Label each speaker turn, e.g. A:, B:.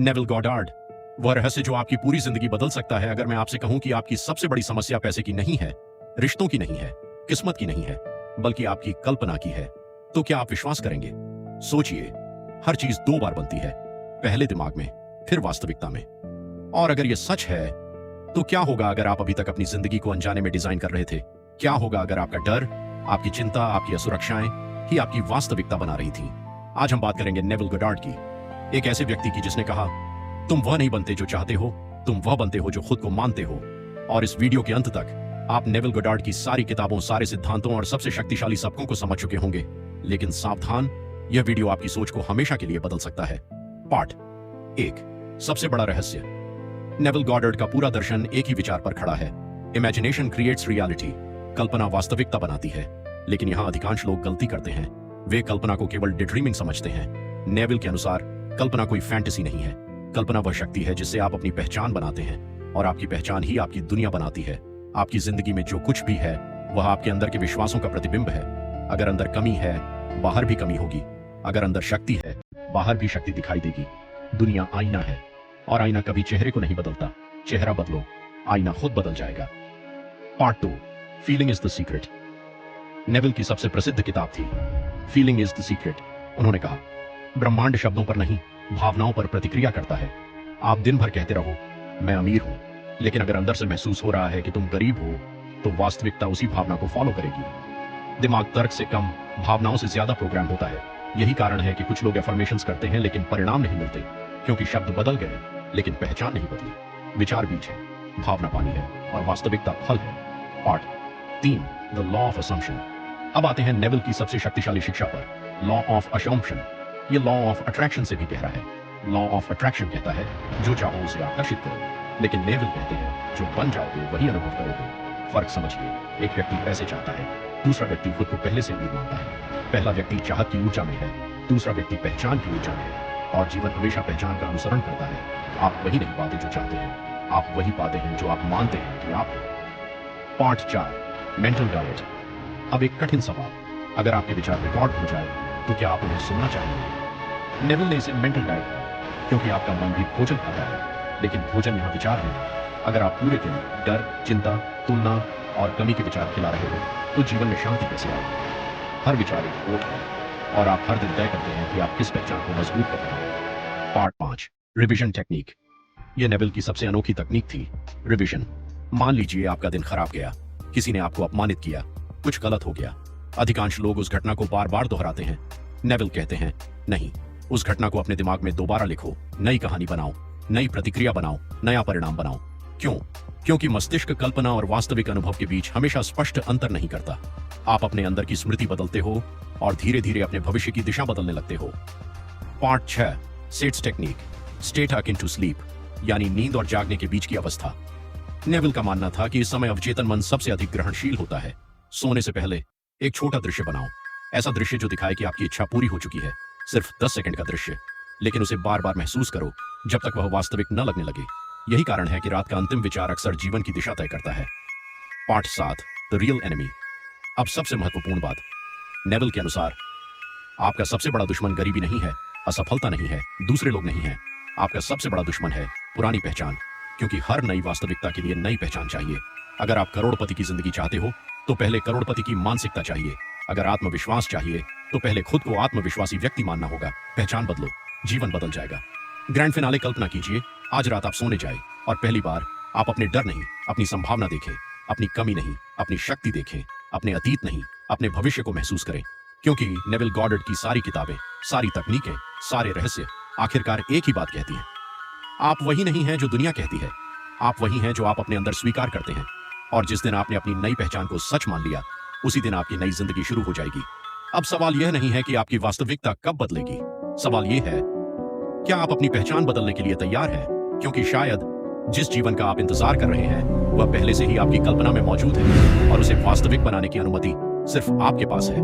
A: Neville Goddard, वह रहस्य जो आपकी पूरी जिंदगी बदल सकता है। अगर मैं आपसे कहूं कि आपकी सबसे बड़ी समस्या पैसे की नहीं है, रिश्तों की नहीं है, किस्मत की नहीं है, बल्कि आपकी कल्पना की है, तो क्या आप विश्वास करेंगे? सोचिए, हर चीज दो बार बनती है, पहले दिमाग में, फिर वास्तविकता में। और अगर यह सच है, तो क्या होगा अगर आप अभी तक अपनी जिंदगी को अनजाने में डिजाइन कर रहे थे? क्या होगा अगर आपका डर, आपकी चिंता, आपकी असुरक्षाएं ही आपकी वास्तविकता बना रही थी? आज हम बात करेंगे नेविल गॉडार्ड की, एक ऐसे व्यक्ति की जिसने कहा, तुम वह नहीं बनते जो चाहते हो, तुम वह बनते हो जो खुद को मानते हो। और इस वीडियो के अंत तक आप नेविल गॉडार्ड की सारी किताबों, सारे सिद्धांतों और सबसे शक्तिशाली सबकों को समझ चुके होंगे। लेकिन सावधान, यह वीडियो आपकी सोच को हमेशा के लिए बदल सकता है। पार्ट 1, सबसे बड़ा रहस्य। नेविल गॉडार्ड का पूरा दर्शन एक ही विचार पर खड़ा है, इमेजिनेशन क्रिएट्स रियलिटी। कल्पना वास्तविकता बनाती है। लेकिन यहां अधिकांश लोग गलती करते हैं, वे कल्पना को केवल डेड्रीमिंग समझते हैं। नेविल के अनुसार कल्पना कोई फैंटेसी नहीं है, कल्पना वह शक्ति है जिससे आप अपनी पहचान बनाते हैं, और आपकी पहचान ही आपकी दुनिया बनाती है। आपकी जिंदगी में जो कुछ भी है वह आपके अंदर के विश्वासों का प्रतिबिंब है। अगर अंदर कमी है, बाहर भी कमी होगी। अगर अंदर शक्ति है, बाहर भी शक्ति दिखाई देगी। दुनिया आईना है, और आईना कभी चेहरे को नहीं बदलता। चेहरा बदलो, आईना खुद बदल जाएगा। Part 2, feeling is the secret. Neville की सबसे प्रसिद्ध किताब थी फीलिंग इज द सीक्रेट। उन्होंने कहा, ब्रह्मांड शब्दों पर नहीं, भावनाओं पर प्रतिक्रिया करता है। आप दिन भर कहते रहो, मैं अमीर हूं, लेकिन अगर अंदर से महसूस हो रहा है कि तुम गरीब हो, तो वास्तविकता उसी भावना को फॉलो करेगी। दिमाग तर्क से कम, भावनाओं से ज्यादा प्रोग्राम होता है। यही कारण है कि कुछ लोग एफर्मेशंस करते हैं लेकिन परिणाम नहीं मिलते, क्योंकि शब्द बदल गए लेकिन पहचान नहीं बदली। विचार बीज है, भावना पानी है, और वास्तविकता फल है। Part 3, the law of assumption. अब आते हैं नेविल की सबसे शक्तिशाली शिक्षा पर, लॉ ऑफ असम्पशन। ये लॉ ऑफ अट्रैक्शन से भी गहरा है। लॉ ऑफ अट्रैक्शन कहता है, जो चाहो उसे आकर्षित करो, लेकिन नेविल कहते हैं, जो बन जाओगे वही अनुभव करोगे। फर्क समझिए, एक व्यक्ति पैसे चाहता है, दूसरा व्यक्ति खुद को पहले से अमीर मानता है। पहला व्यक्ति चाहत की ऊर्जा में है, दूसरा व्यक्ति पहचान की ऊर्जा में है, और जीवन हमेशा पहचान का अनुसरण करता है। आप वही नहीं पाते जो चाहते हैं, आप वही पाते हैं जो आप मानते हैं कि आप हैं। Part 4, mental diet. अब एक कठिन सवाल, अगर आपके विचार रिकॉर्ड हो जाए तो क्या आप उन्हें सुनना चाहेंगे? नेविल ने इसे मेंटल डाइट कहा, क्योंकि आपका मन भी भोजन खाता है, लेकिन भोजन यहाँ विचार है। अगर आप पूरे दिन डर, चिंता, तुलना और कमी के विचार खिला रहे हो, तो जीवन में शांति कैसे आएगी? हर विचार एक वोट है, और आप हर दिन तय करते हैं कि आप किस पहचान को मजबूत कर रहे हैं। Part 5, revision technique. यह नेविल की सबसे अनोखी तकनीक थी, रिविजन। मान लीजिए आपका दिन खराब गया, किसी ने आपको अपमानित किया, कुछ गलत हो गया। अधिकांश लोग उस घटना को बार बार दोहराते हैं। नेविल कहते हैं, नहीं, उस घटना को अपने दिमाग में दोबारा लिखो, नई कहानी बनाओ, नई प्रतिक्रिया बनाओ, नया परिणाम बनाओ। क्यों? क्योंकि मस्तिष्क कल्पना और वास्तविक अनुभव के बीच हमेशा स्पष्ट अंतर नहीं करता। आप अपने अंदर की स्मृति बदलते हो और धीरे धीरे अपने भविष्य की दिशा बदलने लगते हो। Part 6, sets technique, state akin to sleep, यानी नींद और जागने के बीच की अवस्था। नेविल का मानना था कि इस समय अवचेतन मन सबसे अधिक ग्रहणशील होता है। सोने से पहले एक छोटा दृश्य बनाओ, ऐसा दृश्य जो दिखाए कि आपकी इच्छा पूरी हो चुकी है। सिर्फ 10 सेकंड का दृश्य, लेकिन उसे बार बार महसूस करो जब तक वह वास्तविक न लगने लगे। यही कारण है कि रात का अंतिम विचार अक्सर जीवन की दिशा तय करता है। Part 7, the real enemy. अब सबसे महत्वपूर्ण बात, नेविल के अनुसार आपका सबसे बड़ा दुश्मन गरीबी नहीं है, असफलता नहीं है, दूसरे लोग नहीं है। आपका सबसे बड़ा दुश्मन है पुरानी पहचान, क्योंकि हर नई वास्तविकता के लिए नई पहचान चाहिए। अगर आप करोड़पति की जिंदगी चाहते हो, तो पहले करोड़पति की मानसिकता चाहिए। अगर आत्मविश्वास चाहिए, तो पहले खुद को आत्मविश्वासी व्यक्ति मानना होगा। पहचान बदलो, जीवन बदल जाएगा। ग्रैंड फिनाले कल्पना कीजिए, आज रात आप सोने जाए और पहली बार आप अपने डर नहीं, अपनी संभावना देखें, अपनी कमी नहीं, अपनी शक्ति देखें, अपने अतीत नहीं, अपने भविष्य को महसूस करें। क्योंकि नेविल गॉडार्ड की सारी किताबें, सारी तकनीकें, सारे रहस्य आखिरकार एक ही बात कहती हैं, आप वही नहीं हैं जो दुनिया कहती है, आप वही हैं जो आप अपने अंदर स्वीकार करते हैं। और जिस दिन आपने अपनी नई पहचान को सच मान लिया, उसी दिन आपकी नई जिंदगी शुरू हो जाएगी। अब सवाल यह नहीं है कि आपकी वास्तविकता कब बदलेगी, सवाल यह है, क्या आप अपनी पहचान बदलने के लिए तैयार हैं? क्योंकि शायद जिस जीवन का आप इंतजार कर रहे हैं, वह पहले से ही आपकी कल्पना में मौजूद है, और उसे वास्तविक बनाने की अनुमति सिर्फ आपके पास है।